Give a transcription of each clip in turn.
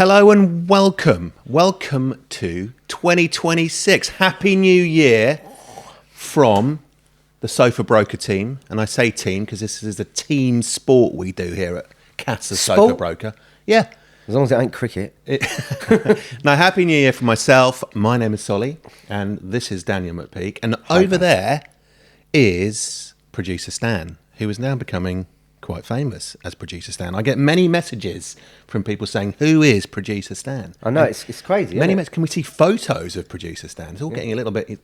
Hello and welcome. Welcome to 2026. Happy New Year from the Sofa Broker team. And I say team because this is a team sport we do here at Cass the Sofa Broker. Yeah. As long as it ain't cricket. Now, Happy New Year for myself. My name is Solly and this is Daniel McPeake. And over there is producer Stan, who is now becoming quite famous as producer Stan. I get many messages from people saying, "Who is producer Stan?" I know, it's crazy. Can we see photos of producer Stan? It's all getting a little bit.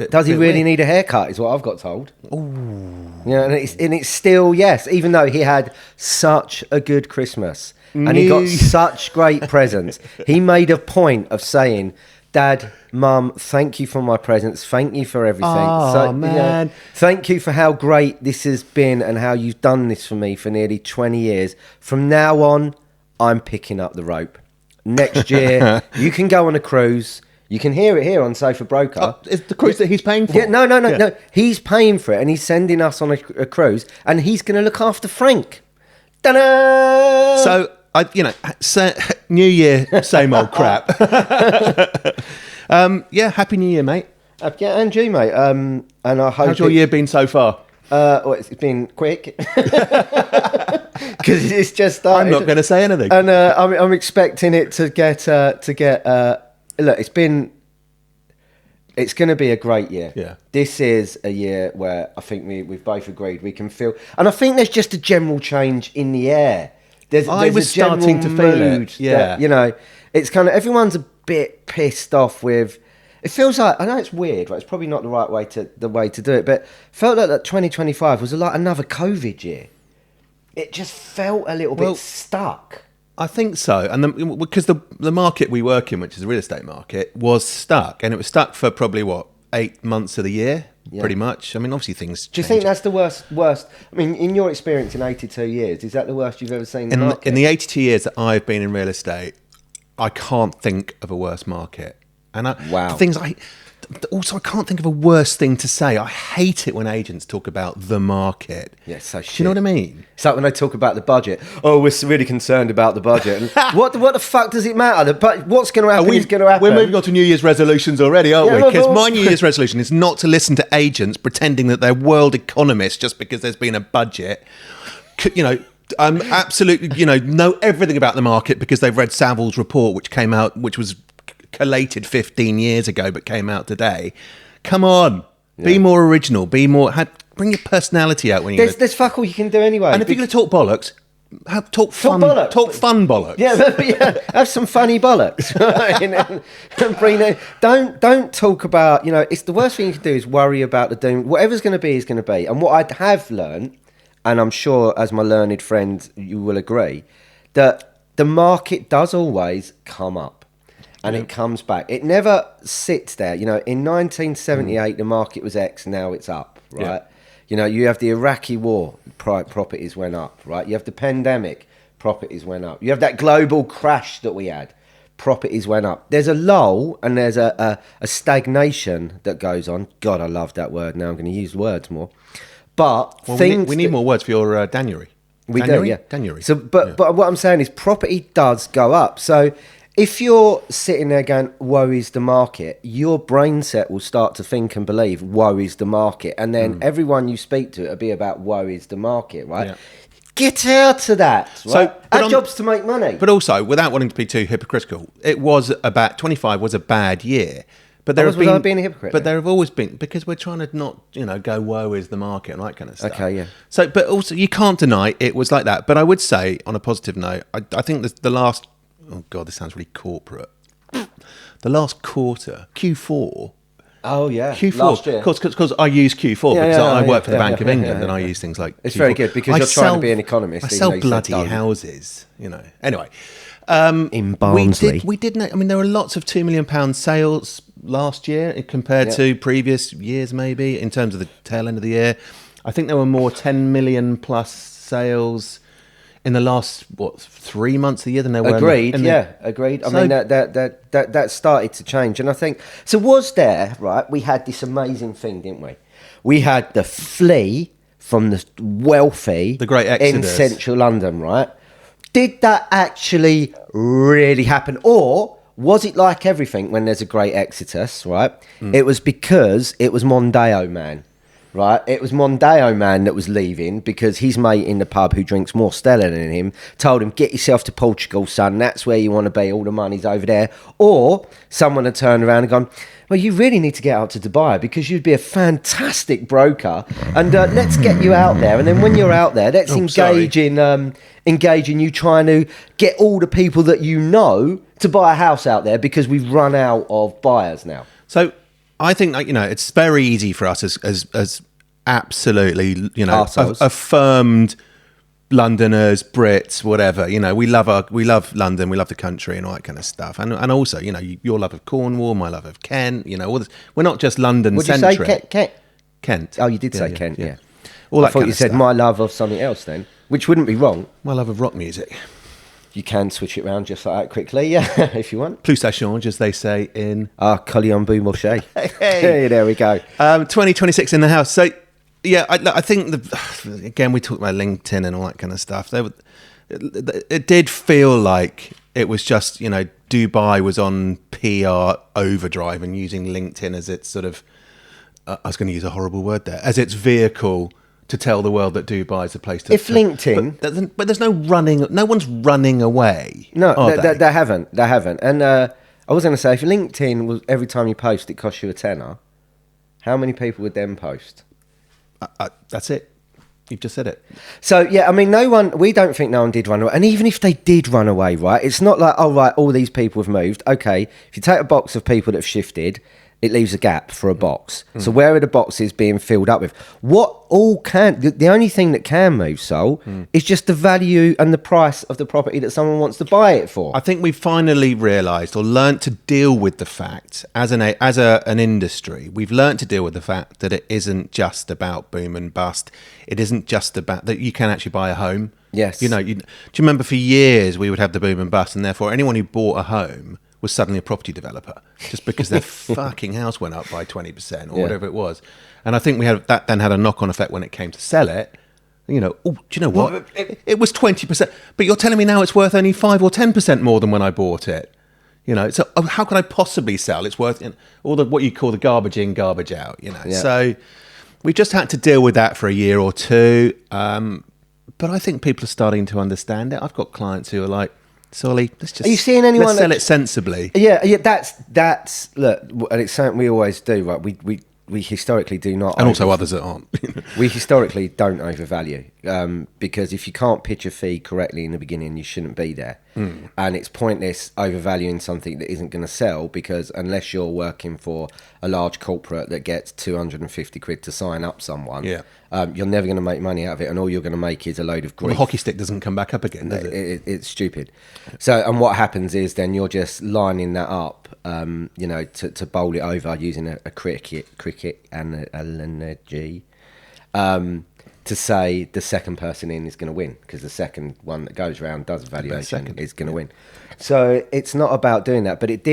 Does he really need a haircut? Is what I've got told. Ooh. Yeah, and it's still yes. Even though he had such a good Christmas and he got such great presents, he made a point of saying, "Dad, Mum, thank you for my presents. Thank you for everything. Oh, man. Thank you for how great this has been and how you've done this for me for nearly 20 years. From now on, I'm picking up the rope. Next year, you can go on a cruise. You can hear it here on Sofa Broker. It's the cruise that he's paying for. Yeah, no. He's paying for it and he's sending us on a cruise and he's going to look after Frank. Ta-da! So, New Year, same old crap. Happy New Year, mate. Yeah, and you, mate. And I hope. How's your year been so far? It's been quick because it's just started. I'm not going to say anything. And I'm expecting it to get. Look, it's going to be a great year. Yeah. This is a year where I think we've both agreed we can feel, and I think there's just a general change in the air. I was starting to feel it. Yeah. That, it's kind of everyone's a bit pissed off with. It feels like, I know it's weird, right? It's probably not the right way to do it, but felt like that 2025 was like another COVID year. It just felt a little bit stuck. I think so, and because the market we work in, which is the real estate market, was stuck, and it was stuck for probably 8 months of the year, pretty much. I mean, obviously things change. Do you think that's the worst? I mean, in your experience in 82 years, is that the worst you've ever seen in the market? In the 82 years that I've been in real estate, I can't think of a worse market. And I can't think of a worse thing to say. I hate it when agents talk about the market. Yeah, so shit. Do you know what I mean? It's like when they talk about the budget. Oh, we're really concerned about the budget. And what the fuck does it matter? What's going to happen is going to happen. We're moving on to New Year's resolutions already, aren't we? Because my New Year's resolution is not to listen to agents pretending that they're world economists just because there's been a budget. I'm absolutely, know everything about the market because they've read Savills report, which came out, which was collated 15 years ago but came out today. Come on, be more original, bring your personality out when you there's fuck all you can do anyway. And if you're going to talk bollocks, talk fun bollocks. Yeah, have some funny bollocks. And bring it. Don't talk about, it's the worst thing you can do is worry about the doom. Whatever's going to be is going to be. And what I have learned, and I'm sure as my learned friend you will agree, that the market does always come up. And it comes back. It never sits there. In 1978, the market was X, now it's up, right? Yeah. You have the Iraqi war, properties went up, right? You have the pandemic, properties went up. You have that global crash that we had, properties went up. There's a lull and there's a stagnation that goes on. God, I love that word. Now I'm going to use words more. But we need more words for your January. We do, yeah. January. So, but what I'm saying is property does go up. So if you're sitting there going, woe is the market, your brain set will start to think and believe, woe is the market. And then everyone you speak to, it'll be about woe is the market, right? Yeah. Get out of that, right? So, our job's to make money. But also, without wanting to be too hypocritical, 25 was a bad year. But there was I being a hypocrite? But there have always been, because we're trying to not, go woe is the market and that kind of stuff. Okay, yeah. So, but also, you can't deny it was like that. But I would say, on a positive note, I think the last... Oh, God, this sounds really corporate. The last quarter, Q4. Oh, yeah. Q4. Last year. Because I use Q4 because I work for the Bank of England and I use things like It's Q4. Very good because you're trying to be an economist. I sell bloody houses, Anyway. In Barnsley. We did know, there were lots of £2 million sales last year compared to previous years, maybe, in terms of the tail end of the year. I think there were more 10 million plus sales in the last 3 months of the year than there were. Agreed. Agreed. I mean that started to change, and I think so. Was there right? We had this amazing thing, didn't we? We had the flea from the wealthy, the great exodus in central London, right? Did that actually really happen? Or was it like everything when there's a great exodus, right? It was because it was Mondeo Man, right? It was Mondeo Man that was leaving because his mate in the pub who drinks more Stella than him told him, get yourself to Portugal, son. That's where you want to be. All the money's over there. Or someone had turned around and gone, well, you really need to get out to Dubai because you'd be a fantastic broker. And let's get you out there. And then when you're out there, let's engage in you trying to get all the people that you know to buy a house out there because we've run out of buyers now. So I think, like, you know, it's very easy for us as absolutely, you know, affirmed Londoners, Brits, whatever. You know, we love London, we love the country and all that kind of stuff. And also, you know, your love of Cornwall, my love of Kent. You know, all this, we're not just London-centric. What did you say, Kent? Oh, you did say Kent, yeah. All I thought you said my love of something else then, which wouldn't be wrong. My love of rock music. You can switch it around just like that quickly, yeah, if you want. Plus ça change, as they say in... Collion Bou Moshe. Hey, there we go. 2026 in the house. So, yeah, I think, again, we talked about LinkedIn and all that kind of stuff. It did feel like it was just, you know, Dubai was on PR overdrive and using LinkedIn as its sort of... I was going to use a horrible word there. As its vehicle to tell the world that Dubai is a place to... LinkedIn... But there's no running... No one's running away. No, they haven't. They haven't. And I was going to say, if LinkedIn was every time you post, it costs you a tenner, how many people would then post? That's it. You've just said it. So, yeah, I mean, we don't think no one did run away. And even if they did run away, right, it's not like, oh, right, all these people have moved. Okay, if you take a box of people that have shifted... it leaves a gap for a box. So where are the boxes being filled up with? The only thing that can move, Sol, is just the value and the price of the property that someone wants to buy it for. I think we've finally realised or learnt to deal with the fact, as an industry, we've learnt to deal with the fact that it isn't just about boom and bust. It isn't just about that you can actually buy a home. Yes. You know, do you remember for years we would have the boom and bust, and therefore anyone who bought a home was suddenly a property developer just because their fucking house went up by 20% or whatever it was. And I think that then had a knock-on effect when it came to sell it. You know, do you know what? It was 20%, but you're telling me now it's worth only 5 or 10% more than when I bought it. You know, so how can I possibly sell? It's worth all the what you call the garbage in, garbage out. You know, so we just had to deal with that for a year or two. But I think people are starting to understand it. I've got clients who are like, Solly, let's Are you seeing anyone let's sell it sensibly. Yeah. That's look, and it's something we always do, right? We historically do not, and also others that aren't. We historically don't overvalue because if you can't pitch a fee correctly in the beginning, you shouldn't be there. And it's pointless overvaluing something that isn't going to sell because unless you're working for a large corporate that gets 250 quid to sign up someone, you're never going to make money out of it, and all you're going to make is a load of grief. Well, the hockey stick doesn't come back up again, does it? It's stupid. So, and what happens is then you're just lining that up, you know, to bowl it over using a cricket analogy, to say the second person in is going to win because the second one that goes around does valuation is going to win. So it's not about doing that, but it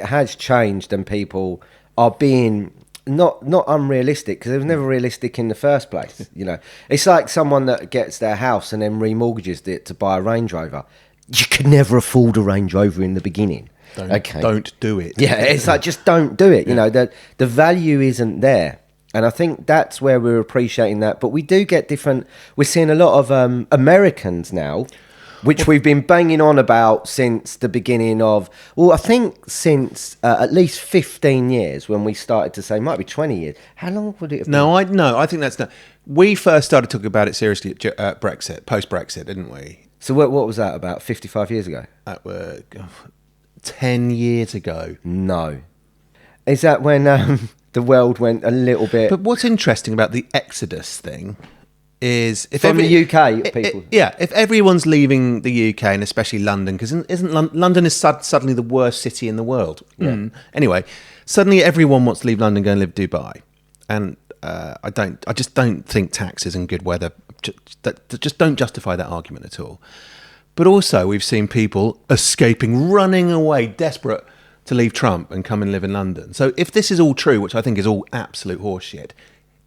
has changed, and people are being not unrealistic because it was never realistic in the first place. You know, it's like someone that gets their house and then remortgages it to buy a Range Rover. You could never afford a Range Rover in the beginning. Don't do it. Yeah, it's like just don't do it. You know, the value isn't there. And I think that's where we're appreciating that. But we do get different... We're seeing a lot of Americans now, which we've been banging on about since the beginning of... Well, I think since at least 15 years when we started to say, might be 20 years. How long would it have been? No, I think that's not... We first started talking about it seriously at Brexit, post-Brexit, didn't we? So what was that, about 55 years ago? That were 10 years ago. No. Is that when... the world went a little bit... But what's interesting about the Exodus thing is... If from the UK, people... If everyone's leaving the UK, and especially London, because London is suddenly the worst city in the world. Yeah. Anyway, suddenly everyone wants to leave London and go and live Dubai. And I just don't think taxes and good weather just don't justify that argument at all. But also, we've seen people escaping, running away, desperate to leave Trump and come and live in London. So if this is all true, which I think is all absolute horseshit,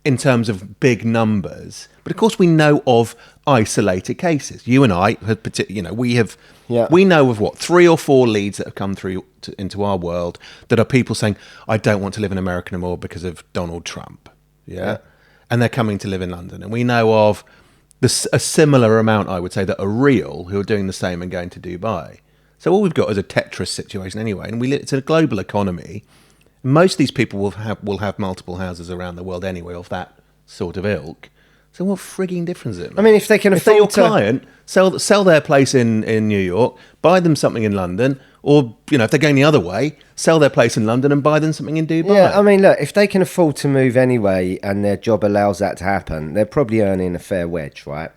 in terms of big numbers, But of course, we know of isolated cases. You and I have, we know of 3 or 4 leads that have come through into our world that are people saying, I don't want to live in America anymore because of Donald Trump. Yeah. And they're coming to live in London. And we know of a similar amount, I would say, that are real, who are doing the same and going to Dubai. So all we've got is a Tetris situation anyway. And it's a global economy. Most of these people will have multiple houses around the world anyway of that sort of ilk. So what frigging difference does it make? I mean, if they can afford your client, sell their place in New York, buy them something in London, or, if they're going the other way, sell their place in London and buy them something in Dubai. Yeah, I mean, look, if they can afford to move anyway and their job allows that to happen, they're probably earning a fair wedge, right?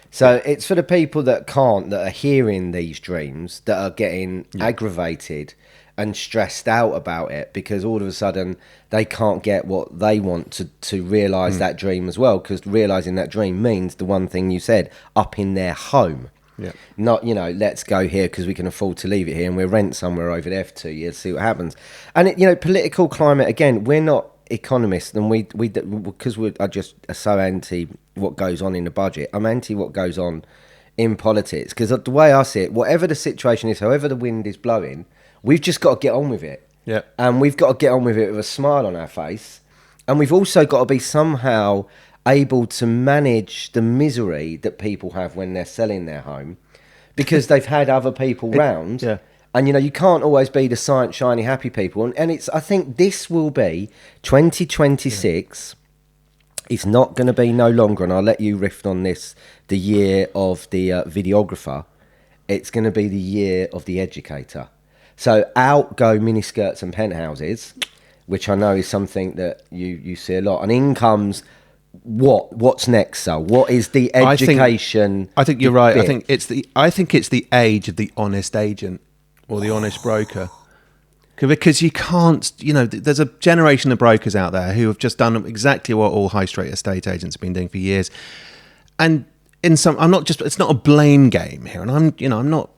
So it's for the people that can't, that are hearing these dreams, that are getting aggravated and stressed out about it because all of a sudden they can't get what they want to realise that dream as well, because realising that dream means the one thing you said, up in their home. Yeah. Not, let's go here because we can afford to leave it here and we'll rent somewhere over there for 2 years, see what happens. And, political climate, again, we're not economists, and we because I just are so anti what goes on in the budget. I'm anti what goes on in politics, because the way I see it, whatever the situation is, however the wind is blowing, we've just got to get on with it. Yeah. And we've got to get on with it with a smile on our face. And we've also got to be somehow able to manage the misery that people have when they're selling their home, because they've had other people round. Yeah. And, you can't always be the science, shiny, happy people. And I think this will be 2026. It's not going to be no longer, and I'll let you riff on this, the year of the videographer. It's going to be the year of the educator. So out go miniskirts and penthouses, which I know is something that you see a lot. And in comes what's next? So what is the education? I think you're right. I think it's the age of the honest agent or the honest broker. Because you can't, there's a generation of brokers out there who have just done exactly what all high street estate agents have been doing for years. And it's not a blame game here. And I'm not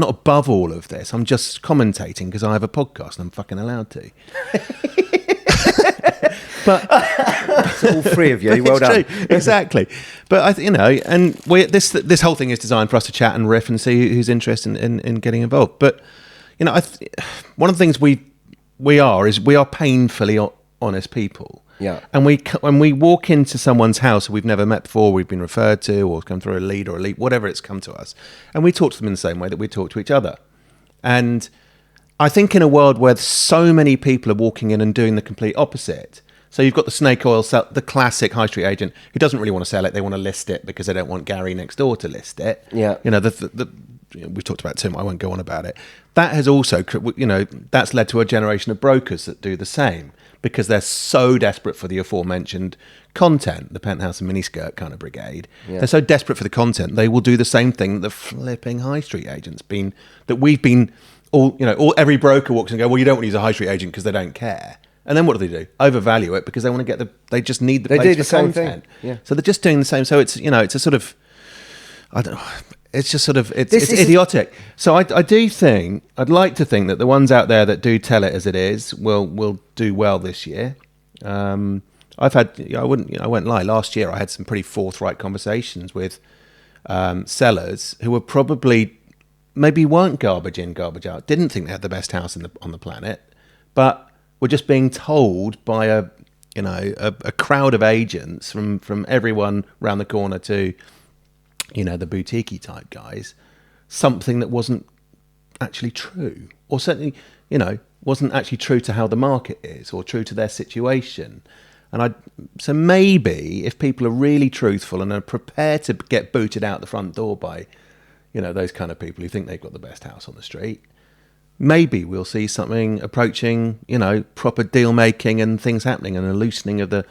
above all of this. I'm just commentating because I have a podcast and I'm fucking allowed to. But it's all 3 of you. Well done. True. Exactly. But and this whole thing is designed for us to chat and riff and see who's interested in getting involved. But one of the things we are painfully honest people. Yeah. And when we walk into someone's house we've never met before, we've been referred to or come through a lead or whatever it's come to us, and we talk to them in the same way that we talk to each other. And I think in a world where so many people are walking in and doing the complete opposite. So you've got the snake oil, the classic high street agent who doesn't really want to sell it. They want to list it because they don't want Gary next door to list it. Yeah. We've talked about Tim. I won't go on about it. That has also, that's led to a generation of brokers that do the same because they're so desperate for the aforementioned content, the penthouse and miniskirt kind of brigade. Yeah. They're so desperate for the content, they will do the same thing that the flipping high street agents every broker walks and go, well, you don't want to use a high street agent because they don't care. And then what do? Overvalue it because they want to they just need the place for content. Yeah. So they're just doing the same. So it's, it's a sort of, I don't know. It's just sort of, it's idiotic. So I do think, I'd like to think that the ones out there that do tell it as it is will do well this year. I've had, I won't lie, last year I had some pretty forthright conversations with sellers who were probably, maybe weren't garbage in, garbage out, didn't think they had the best house on the planet, but were just being told by a crowd of agents from everyone round the corner to, the boutique-y type guys, something that wasn't actually true, or certainly, wasn't actually true to how the market is or true to their situation. And so maybe if people are really truthful and are prepared to get booted out the front door by, those kind of people who think they've got the best house on the street, maybe we'll see something approaching, proper deal making and things happening and a loosening of the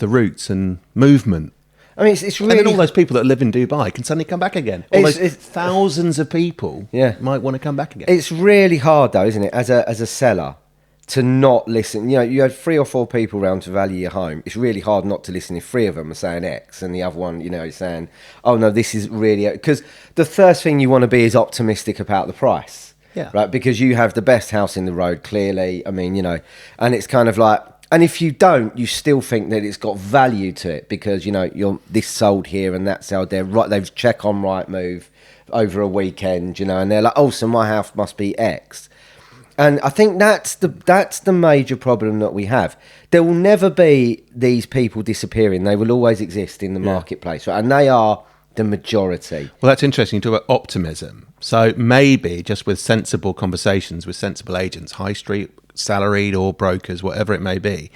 routes and movement. I mean, it's really... And then all those people that live in Dubai can suddenly come back again. Those thousands of people might want to come back again. It's really hard, though, isn't it, as a seller, to not listen. You had 3 or 4 people around to value your home. It's really hard not to listen if 3 of them are saying X and the other one, is saying, oh, no, this is really... Because the first thing you want to be is optimistic about the price. Yeah. Right? Because you have the best house in the road, clearly. I mean, and it's kind of like... And if you don't, you still think that it's got value to it because, you're this sold here and that sold there. Right, they've check on Rightmove over a weekend, and they're like, oh, so my house must be X. And I think that's the major problem that we have. There will never be these people disappearing. They will always exist in the marketplace, right? And they are the majority. Well, that's interesting. You talk about optimism. So maybe just with sensible conversations with sensible agents, high street, salaried or brokers, whatever it may be,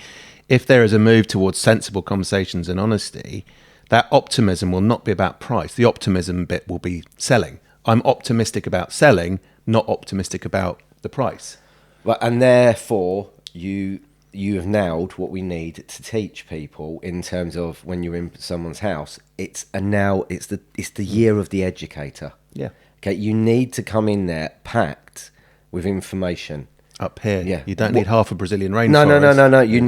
if there is a move towards sensible conversations and honesty, that optimism will not be about price. The optimism bit will be selling. I'm optimistic about selling, not optimistic about the price. Well, and therefore, you have nailed what we need to teach people in terms of when you're in someone's house. It's the year of the educator. Yeah. Okay, you need to come in there packed with information. Up here, yeah. You don't need half a Brazilian rainforest. No. You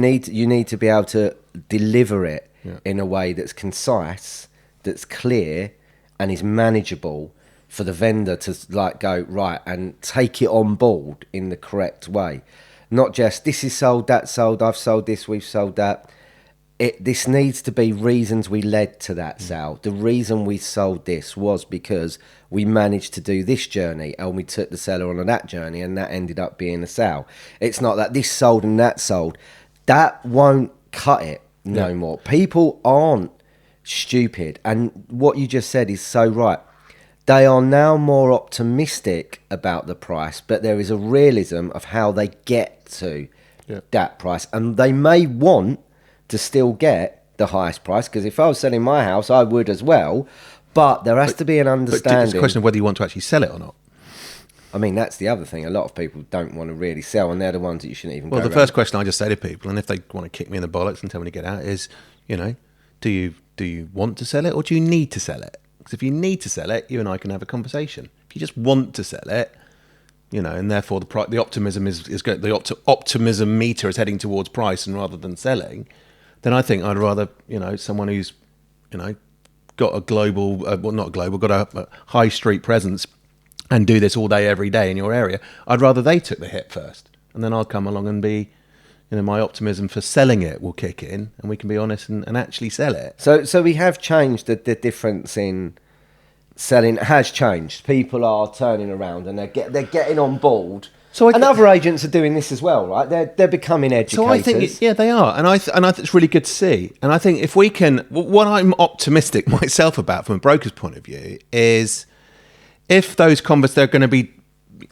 need to be able to deliver it in a way that's concise, that's clear, and is manageable for the vendor to go right and take it on board in the correct way. Not just this is sold, that's sold, I've sold this, we've sold that. This needs to be reasons we led to that sale. The reason we sold this was because we managed to do this journey and we took the seller on that journey and that ended up being a sale. It's not that this sold and that sold. That won't cut it no more. People aren't stupid. And what you just said is so right. They are now more optimistic about the price, but there is a realism of how they get to that price. And they may want to still get the highest price, because if I was selling my house, I would as well. But there has to be an understanding. But it's a question of whether you want to actually sell it or not. I mean, that's the other thing. A lot of people don't want to really sell, and they're the ones that you shouldn't even go Well, the around. first question I just say to people, and if they want to kick me in the bollocks and tell me to get out, is, do you want to sell it or do you need to sell it? Because if you need to sell it, you and I can have a conversation. If you just want to sell it, and therefore the optimism is going, the optimism meter is heading towards price and rather than selling, then I think I'd rather, someone who's, got a global, not global, got a high street presence and do this all day, every day in your area. I'd rather they took the hit first, and then I'll come along and be, my optimism for selling it will kick in, and we can be honest and actually sell it. So we have changed the difference in selling has changed. People are turning around and they're getting on board. And other agents are doing this as well, right? They're becoming educators. So I think, they are, and I think it's really good to see. And I think if we can, what I'm optimistic myself about from a broker's point of view is, if those there are going to be,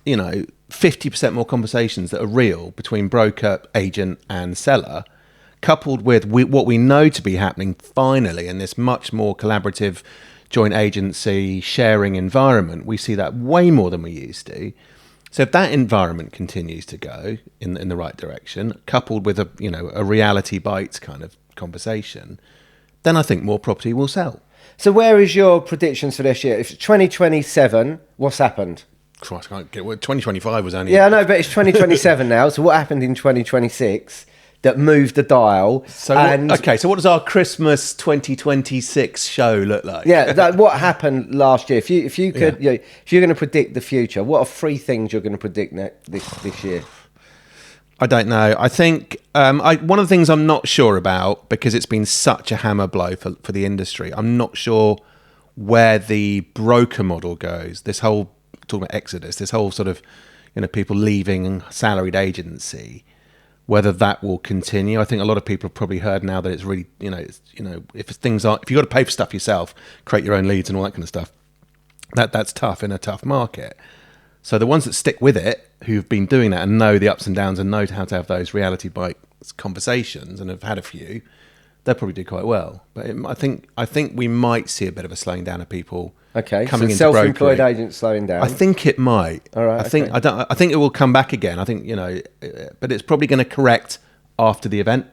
50% more conversations that are real between broker, agent, and seller, coupled with what we know to be happening finally in this much more collaborative joint agency sharing environment, we see that way more than we used to. So if that environment continues to go in the right direction, coupled with a reality bites kind of conversation, then I think more property will sell. So where is your predictions for this year? If it's 2027, what's happened? Christ, I can't get 2025 was only... Yeah, I know, but it's 2027 now. So what happened in 2026 that moved the dial? So what does our Christmas 2026 show look like? Yeah, what happened last year? If you could, if you're going to predict the future, what are 3 things you're going to predict this year? I don't know. I think one of the things I'm not sure about, because it's been such a hammer blow for the industry, I'm not sure where the broker model goes. This whole, talking about exodus, this whole sort of, people leaving salaried agency, whether that will continue. I think a lot of people have probably heard now that it's really, if you've got to pay for stuff yourself, create your own leads and all that kind of stuff, that's tough in a tough market. So the ones that stick with it, who've been doing that and know the ups and downs and know how to have those reality bites conversations and have had a few, they'll probably do quite well. But I think we might see a bit of a slowing down of people. Okay, coming so into self-employed brokering. agents slowing down. I think it might. All right. I think it will come back again. I think but it's probably going to correct after the event.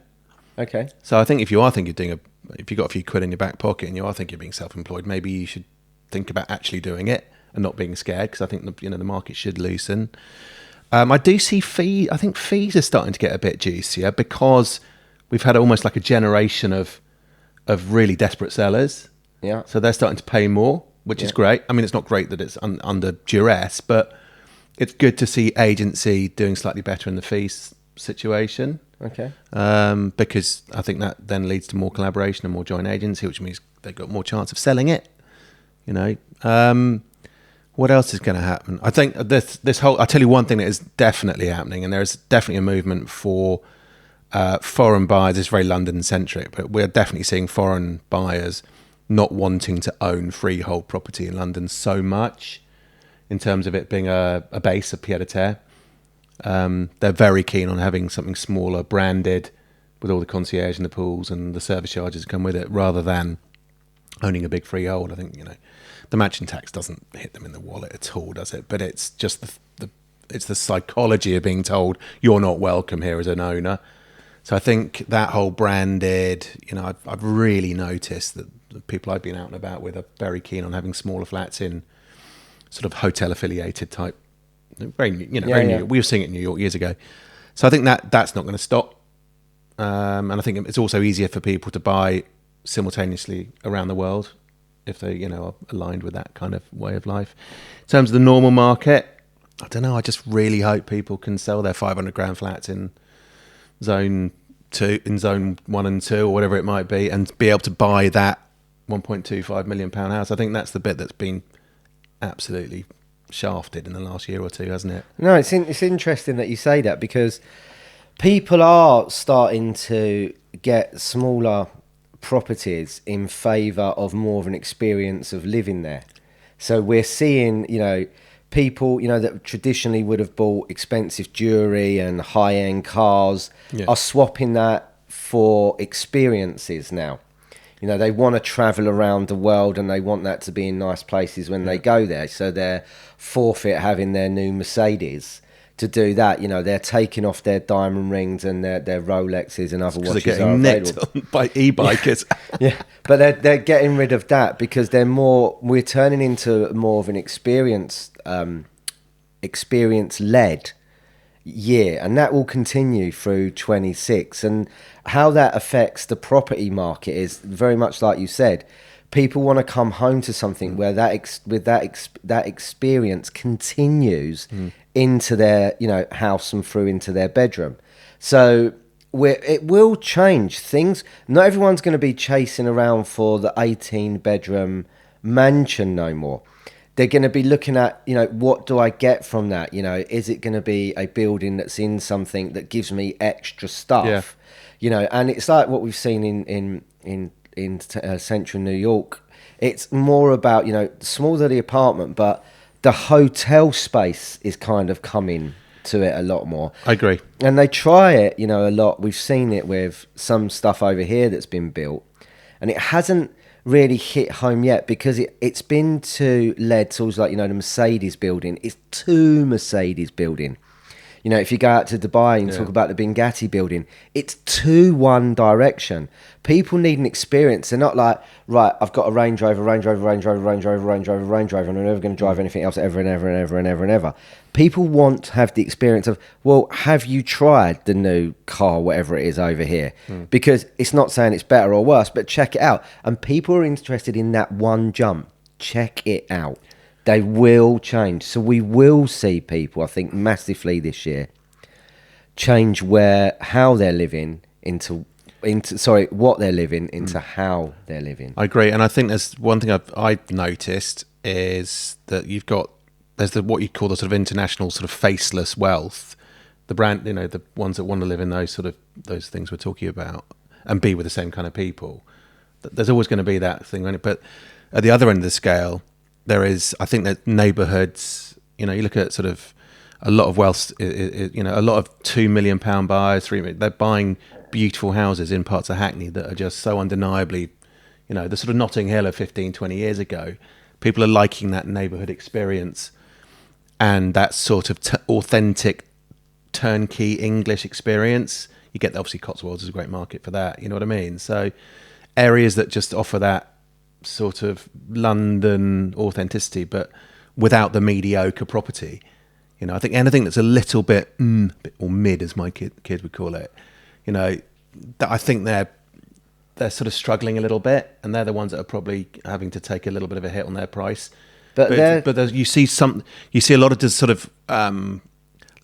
Okay. So I think if you are thinking if you've got a few quid in your back pocket and you are thinking of being self-employed, maybe you should think about actually doing it and not being scared, because I think the market should loosen. I do see fees. I think fees are starting to get a bit juicier because we've had almost like a generation of really desperate sellers. Yeah. So they're starting to pay more, which is great. I mean, it's not great that it's under duress, but it's good to see agency doing slightly better in the fees situation. Okay. Because I think that then leads to more collaboration and more joint agency, which means they've got more chance of selling it. You know, what else is going to happen? I think this whole. I'll tell you one thing that is definitely happening, and there's definitely a movement for foreign buyers. It's very London centric, but we're definitely seeing foreign buyers not wanting to own freehold property in London so much, in terms of it being a base, a pied-à-terre. They're very keen on having something smaller, branded, with all the concierge and the pools and the service charges that come with it, rather than owning a big freehold. I think, you know, the mansion tax doesn't hit them in the wallet at all, does it? But it's just it's the psychology of being told you're not welcome here as an owner. So I think that whole branded, you know, I've really noticed that the people I've been out and about with are very keen on having smaller flats in sort of hotel affiliated type. Very new. We were seeing it in New York years ago. So I think that's not going to stop. And I think it's also easier for people to buy simultaneously around the world if they, you know, are aligned with that kind of way of life. In terms of the normal market, I don't know. I just really hope people can sell their 500 grand flats in zone 1 and 2 or whatever it might be, and be able to buy that £1.25 million house. I think that's the bit that's been absolutely shafted in the last year or two, hasn't it? No, it's interesting that you say that, because people are starting to get smaller properties in favour of more of an experience of living there. So we're seeing, you know, people, you know, that traditionally would have bought expensive jewellery and high-end cars are swapping that for experiences now. You know, they want to travel around the world and they want that to be in nice places when they go there. So they're forfeit having their new Mercedes to do that. You know, they're taking off their diamond rings and their Rolexes and other watches. They're getting nicked by e-bikers. Yeah, but they're getting rid of that because we're turning into more of an experience-led year, and that will continue through 26. And how that affects the property market is very much like you said. People want to come home to something where that experience continues into their, you know, house and through into their bedroom. So it will change things. Not everyone's going to be chasing around for the 18-bedroom mansion no more. They're going to be looking at, you know, what do I get from that? You know, is it going to be a building that's in something that gives me extra stuff? Yeah. You know, and it's like what we've seen in central New York. It's more about, you know, smaller the apartment, but the hotel space is kind of coming to it a lot more. I agree. And they try it, you know, a lot. We've seen it with some stuff over here that's been built, and it hasn't really hit home yet because it's been led towards, like, you know, the Mercedes building. It's too Mercedes building. You know, if you go out to Dubai and talk about the Benghazi building, it's too one direction. People need an experience. They're not like, right, I've got a Range Rover, and I'm never going to drive anything else ever and ever and ever and ever and ever. People want to have the experience of, well, have you tried the new car, whatever it is over here? Because it's not saying it's better or worse, but check it out. And people are interested in that one jump. Check it out. They will change. So we will see people, I think, massively this year change how they're living what they're living into how they're living. I agree. And I think there's one thing I've noticed is that there's what you call the sort of international sort of faceless wealth, the brand, you know, the ones that want to live in those things we're talking about and be with the same kind of people. There's always going to be that thing, right? But at the other end of the scale, there is, I think, that neighbourhoods, you know, you look at sort of a lot of wealth, you know, a lot of £2 million buyers, they're buying beautiful houses in parts of Hackney that are just so undeniably, you know, the sort of Notting Hill of 15, 20 years ago. People are liking that neighbourhood experience and that sort of authentic turnkey English experience. You get, obviously, Cotswolds is a great market for that, you know what I mean? So areas that just offer that sort of London authenticity, but without the mediocre property. You know, I think anything that's a little bit or mid, as my kid would call it, you know, that I think they're sort of struggling a little bit, and they're the ones that are probably having to take a little bit of a hit on their price. But you see a lot of just sort of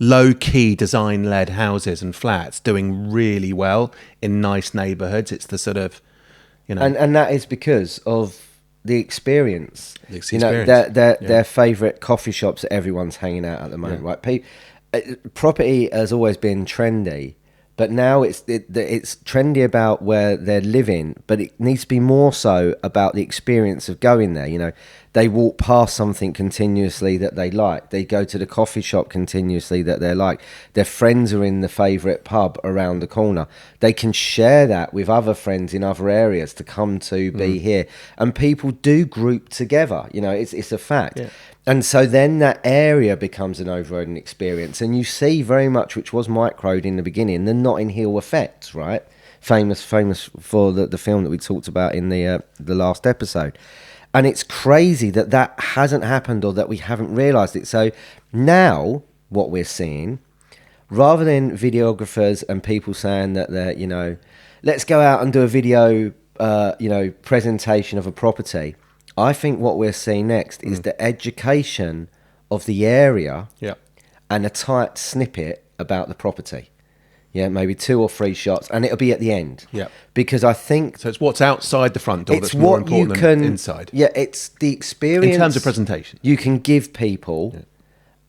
low-key design-led houses and flats doing really well in nice neighbourhoods. It's the sort of, and that is because of the experience. experience. Their favourite coffee shops that everyone's hanging out at the moment, right? Property has always been trendy, but now it's trendy about where they're living, but it needs to be more so about the experience of going there. They walk past something continuously that they like. They go to the coffee shop continuously that they like. Their friends are in the favourite pub around the corner. They can share that with other friends in other areas to come to be here. And people do group together. It's a fact. Yeah. And so then that area becomes an overriding experience. And you see very much, which was microed in the beginning, the Notting Hill effect, right? Famous for the film that we talked about in the last episode. And it's crazy that hasn't happened or that we haven't realised it. So now what we're seeing, rather than videographers and people saying that they're, let's go out and do a video, presentation of a property, I think what we're seeing next is the education of the area and a tight snippet about the property. Yeah, maybe 2 or 3 shots, and it'll be at the end. Yeah. Because I think... So it's what's outside the front door that's more important than inside. Yeah, it's the experience... In terms of presentation. You can give people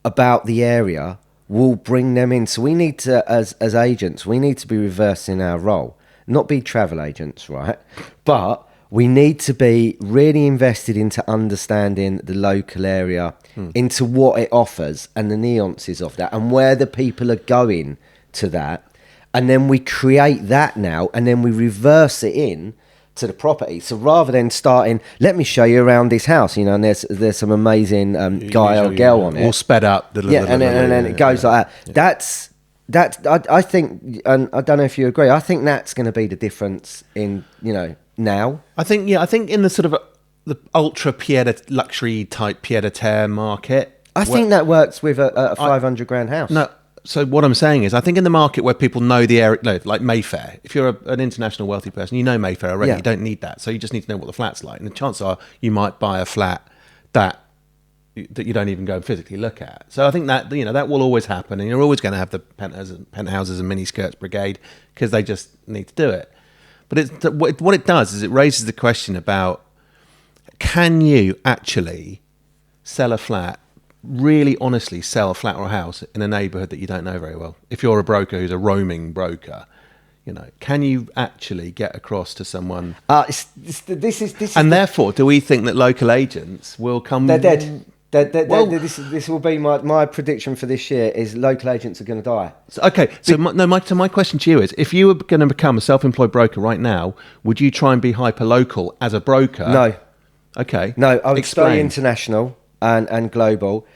about the area will bring them in. So we need to, as agents, we need to be reversing our role. Not be travel agents, right? But we need to be really invested into understanding the local area, into what it offers and the nuances of that, and where the people are going to that. And then we create that now, and then we reverse it in to the property. So rather than starting, let me show you around this house, and there's some amazing guy or girl on it, all sped up. And then it goes like that. That's I think, and I don't know if you agree. I think that's going to be the difference in now. I think in the sort of the ultra luxury type pied-à-terre market, I think that works with a 500 grand house. No. So what I'm saying is, I think in the market where people know the area, like Mayfair, if you're an international wealthy person, you know Mayfair already. Yeah. You don't need that. So you just need to know what the flat's like. And the chances are you might buy a flat that you don't even go and physically look at. So I think that that will always happen, and you're always going to have the penthouses and mini skirts brigade because they just need to do it. But what it does is it raises the question about, can you actually sell a flat? Really honestly sell a flat or a house in a neighbourhood that you don't know very well? If you're a broker who's a roaming broker, can you actually get across to someone? This and therefore, do we think that local agents will come? They're dead. This will be my prediction for this year is local agents are going to die. So my question to you is, if you were going to become a self-employed broker right now, would you try and be hyper-local as a broker? No. Okay. No, I would stay international and global.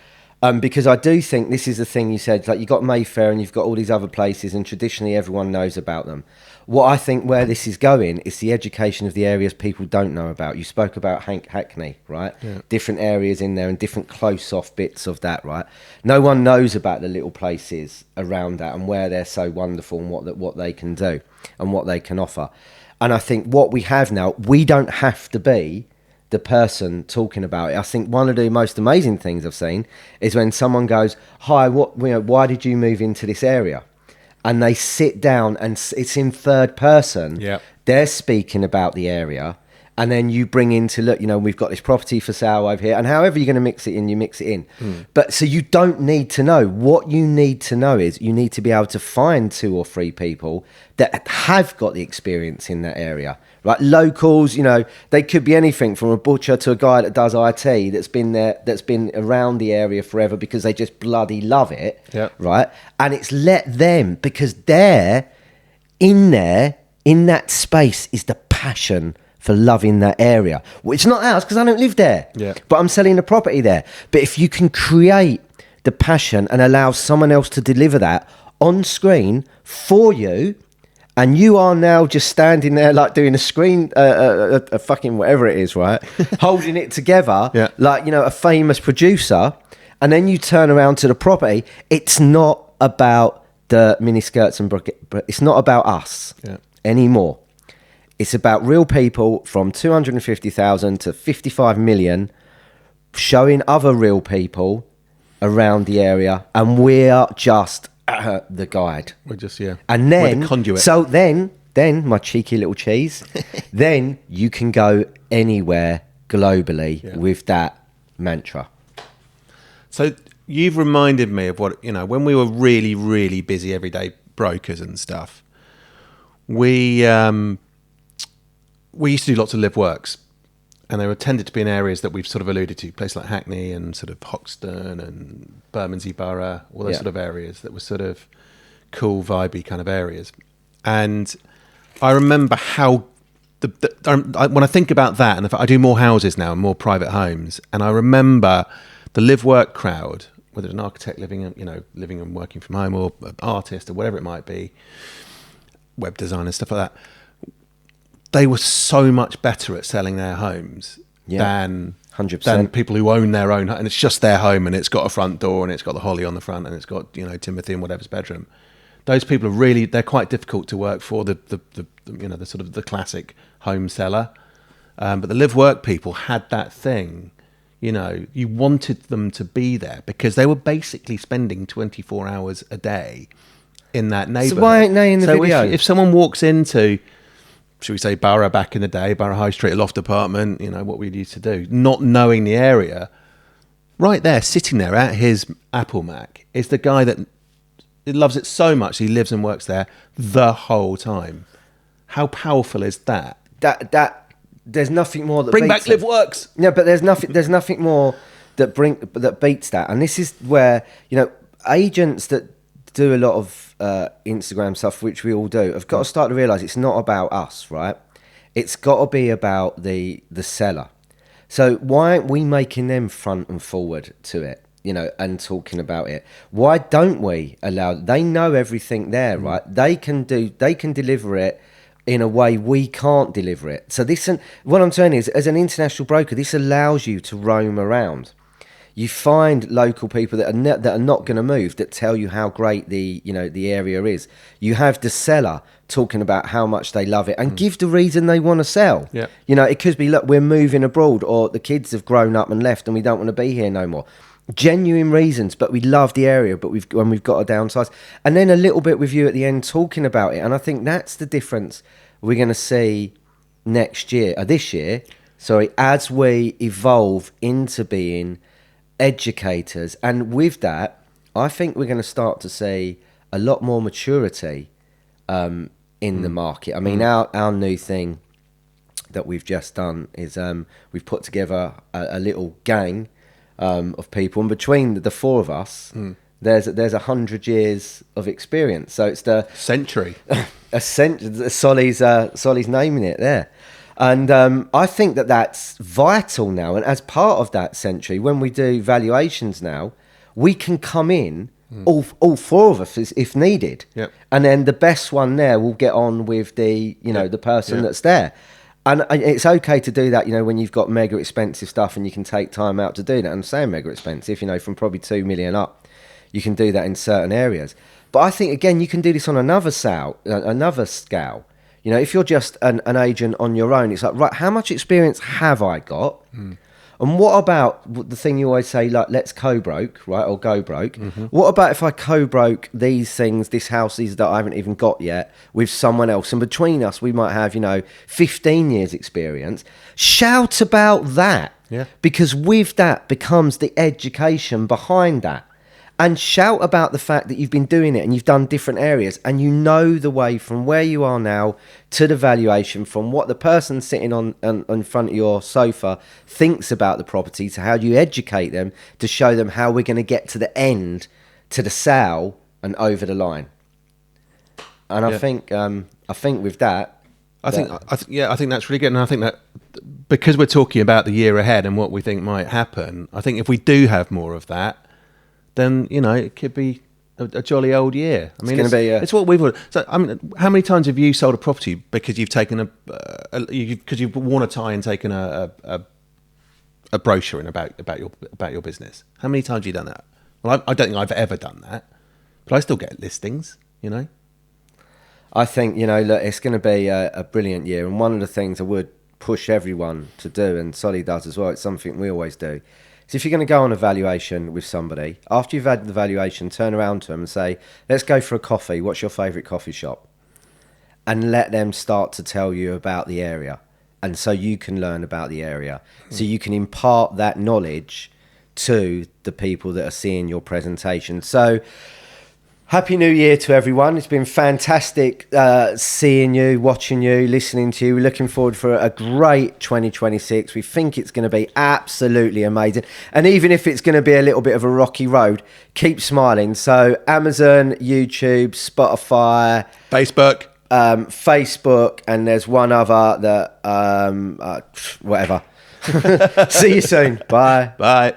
Because I do think this is the thing you said, like you've got Mayfair and you've got all these other places, and traditionally everyone knows about them. What I think where this is going is the education of the areas people don't know about. You spoke about Hackney, right? Yeah. Different areas in there and different close-off bits of that, right? No one knows about the little places around that and where they're so wonderful and what they can do and what they can offer. And I think what we have now, we don't have to be the person talking about it. I think one of the most amazing things I've seen is when someone goes, "Hi, why did you move into this area?" And they sit down and it's in third person. Yeah. They're speaking about the area, and then you bring into, look, we've got this property for sale over here, and however you're going to mix it in, you mix it in. But so you don't need to know. What you need to know is you need to be able to find 2 or 3 people that have got the experience in that area. Right, locals, they could be anything from a butcher to a guy that does IT that's been there, that's been around the area forever because they just bloody love it. Yeah. Right, and it's let them, because they're in there, in that space is the passion for loving that area. Well, it's not ours because I don't live there. Yeah. But I'm selling the property there. But if you can create the passion and allow someone else to deliver that on screen for you. And you are now just standing there like doing a screen, a fucking whatever it is, right? Holding it together, like, a famous producer. And then you turn around to the property. It's not about the miniskirts and it's not about us anymore. It's about real people from 250,000 to 55 million showing other real people around the area, and we're just the guide. We're just and then we're the conduit. So then my cheeky little cheese, then you can go anywhere globally with that mantra. So you've reminded me of what, when we were really, really busy everyday brokers and stuff. We used to do lots of live works, and they were tended to be in areas that we've sort of alluded to, places like Hackney and sort of Hoxton and Bermondsey Borough, all those sort of areas that were sort of cool, vibey kind of areas. And I remember how when I think about that, and if I do more houses now and more private homes, and I remember the live work crowd, whether it's an architect living and working from home, or an artist or whatever it might be, web designers, stuff like that. They were so much better at selling their homes than 100%. Than people who own their own, and it's just their home, and it's got a front door, and it's got the holly on the front, and it's got Timothy in whatever's bedroom. Those people are they're quite difficult to work for. The sort of the classic home seller, but the live work people had that thing. You wanted them to be there because they were basically spending 24 hours a day in that neighbourhood. So why ain't they in the video? If someone walks into, should we say, Borough back in the day, Borough High Street, a loft apartment, what we used to do, not knowing the area, right there, sitting there at his Apple Mac, is the guy that loves it so much he lives and works there the whole time. How powerful is that? That there's nothing more that bring beats back live works. No, but there's nothing more that beats that. And this is where agents that do a lot of Instagram stuff, which we all do, have got to start to realise it's not about us, right? It's got to be about the seller. So why aren't we making them front and forward to it, and talking about it? Why don't we allow? They know everything there, right? They can deliver it in a way we can't deliver it. So what I'm saying is, as an international broker, this allows you to roam around. You find local people that are not going to move, that tell you how great the area is. You have the seller talking about how much they love it and give the reason they want to sell. Yeah. It could be, look, we're moving abroad, or the kids have grown up and left and we don't want to be here no more. Genuine reasons, but we love the area, but we've got to downsize. And then a little bit with you at the end talking about it. And I think that's the difference we're going to see this year, as we evolve into being educators. And with that, I think we're going to start to see a lot more maturity in the market. I mean, our new thing that we've just done is we've put together a little gang of people, and between the four of us, there's 100 years of experience. So it's the century. Solly's naming it there. And I think that's vital now. And as part of that century, when we do valuations now, we can come in, all four of us, if needed. Yep. And then the best one there will get on with the person that's there. And it's okay to do that, when you've got mega expensive stuff and you can take time out to do that. And I'm saying mega expensive, from probably 2 million up, you can do that in certain areas. But I think, again, you can do this on another scale. If you're just an agent on your own, it's like, right, how much experience have I got? And what about the thing you always say, like, let's co-broke, right, or go broke? What about if I co-broke these things, this houses that I haven't even got yet, with someone else? And between us, we might have, 15 years experience. Shout about that. Yeah. Because with that becomes the education behind that. And shout about the fact that you've been doing it and you've done different areas and you know the way from where you are now to the valuation, from what the person sitting on in front of your sofa thinks about the property, to how do you educate them to show them how we're going to get to the end, to the sale and over the line. And I think with that, I think that's really good. And I think that because we're talking about the year ahead and what we think might happen, I think if we do have more of that, then it could be a jolly old year. I mean, it's what we've. So I mean, how many times have you sold a property because you've taken because you've worn a tie and taken a brochure in about your business? How many times have you done that? Well, I don't think I've ever done that, but I still get listings. I think look, it's going to be a brilliant year, and one of the things I would push everyone to do, and Solly does as well. It's something we always do. So if you're going to go on a valuation with somebody, after you've had the valuation, turn around to them and say, let's go for a coffee. What's your favourite coffee shop? And let them start to tell you about the area. And so you can learn about the area. So you can impart that knowledge to the people that are seeing your presentation. So Happy New Year to everyone. It's been fantastic seeing you, watching you, listening to you. We're looking forward for a great 2026. We think it's going to be absolutely amazing. And even if it's going to be a little bit of a rocky road, keep smiling. So Amazon, YouTube, Spotify, Facebook, and there's one other that, whatever. See you soon. Bye. Bye.